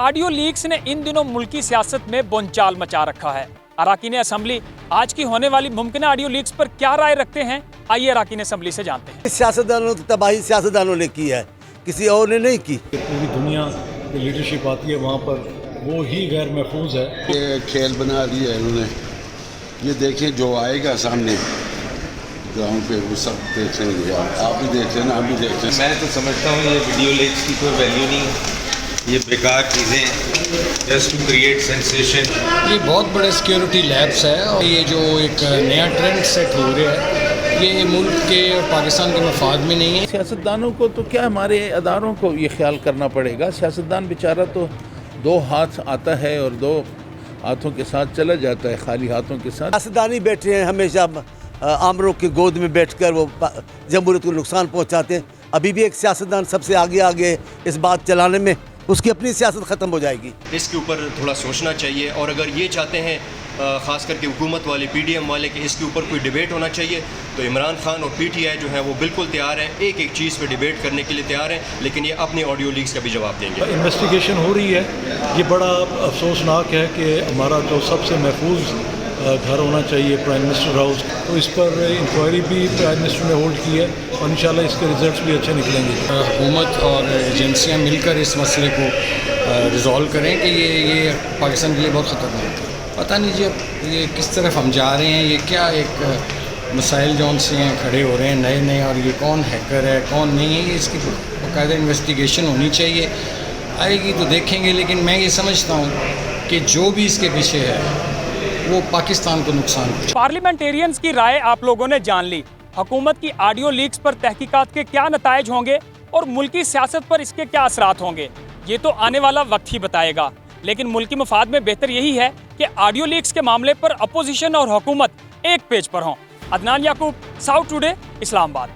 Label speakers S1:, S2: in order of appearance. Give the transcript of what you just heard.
S1: Audio leaks ने इन दिनों मुल्की सियासत में बोलचाल मचा रखा है। अरकान असम्बली आज की होने वाली मुमकिन ऑडियो लीक्स पर क्या राय रखते हैं, आइए अरकान असम्बली से जानते हैं।
S2: सियासतदानों की तबाही सियासतदानों ने की है, किसी और ने नहीं की।
S3: पूरी दुनिया की लीडरशिप आती है वहाँ पर वो ही गैर महफूज है।
S4: ये खेल बना दिया है इन्होंने, ये देखें जो आएगा सामने ग्राउंड पे वो सब देख लेंगे। आप भी देख लेना, हम भी देख लें।
S5: मैं तो समझता हूँ ये वीडियो लीक्स की कोई वैल्यू नहीं है, ये बेकार चीज़ें हैं जस्ट टू क्रिएट सेंसेशन।
S6: ये बहुत बड़े सिक्योरिटी लैब्स है और ये जो एक नया ट्रेंड सेट हो रहा है ये मुल्क के और पाकिस्तान के मफाद में नहीं है।
S7: सियासतदानों को तो क्या, हमारे अदारों को ये ख्याल करना पड़ेगा। सियासतदान बेचारा तो दो हाथ आता है और दो हाथों के साथ चला जाता है, खाली हाथों के साथ।
S2: सियासतदानी बैठे हैं हमेशा आमरों की गोद में बैठकर वो जमहूरियत को नुकसान पहुंचाते हैं। अभी भी एक सियासतदान सबसे आगे इस बात चलाने में, उसकी अपनी सियासत ख़त्म हो जाएगी।
S8: इसके ऊपर थोड़ा सोचना चाहिए और अगर ये चाहते हैं ख़ास करके हुकूमत वाले PDM वाले कि इसके ऊपर कोई डिबेट होना चाहिए तो इमरान खान और PTI जो है वो बिल्कुल तैयार हैं, एक चीज़ पे डिबेट करने के लिए तैयार हैं, लेकिन ये अपनी ऑडियो लीक्स का भी जवाब देंगे।
S3: इन्वेस्टिगेशन हो रही है, ये बड़ा अफसोसनाक है कि हमारा जो सबसे महफूज घर होना चाहिए प्राइम मिनिस्टर हाउस, तो इस पर इंक्वायरी भी प्राइम मिनिस्टर ने होल्ड की है और इंशाल्लाह इसके रिजल्ट्स भी अच्छे निकलेंगे।
S6: हुकूमत और एजेंसियां मिलकर इस मसले को रिजॉल्व करें कि ये पाकिस्तान के लिए बहुत ख़तरनाक है। पता नहीं जी अब ये किस तरफ हम जा रहे हैं, ये क्या एक मसाइल जौन से हैं खड़े हो रहे हैं नए और ये कौन हैकर है कौन नहीं है, इसकी बाकायदा इन्वेस्टिगेशन होनी चाहिए। आएगी तो देखेंगे, लेकिन मैं ये समझता हूँ कि जो भी इसके पीछे है वो पाकिस्तान को नुकसान पहुंचाए।
S1: पार्लियामेंटेरियंस की राय आप लोगों ने जान ली। हुकूमत की ऑडियो लीक्स पर तहकीकात के क्या नताइज होंगे और मुल्की सियासत पर इसके क्या असरात होंगे, ये तो आने वाला वक्त ही बताएगा। लेकिन मुल्की मफाद में बेहतर यही है कि ऑडियो लीक्स के मामले पर अपोजिशन और हुकूमत एक पेज पर हों। अदनान याकूब, साउथ टुडे, इस्लामाबाद।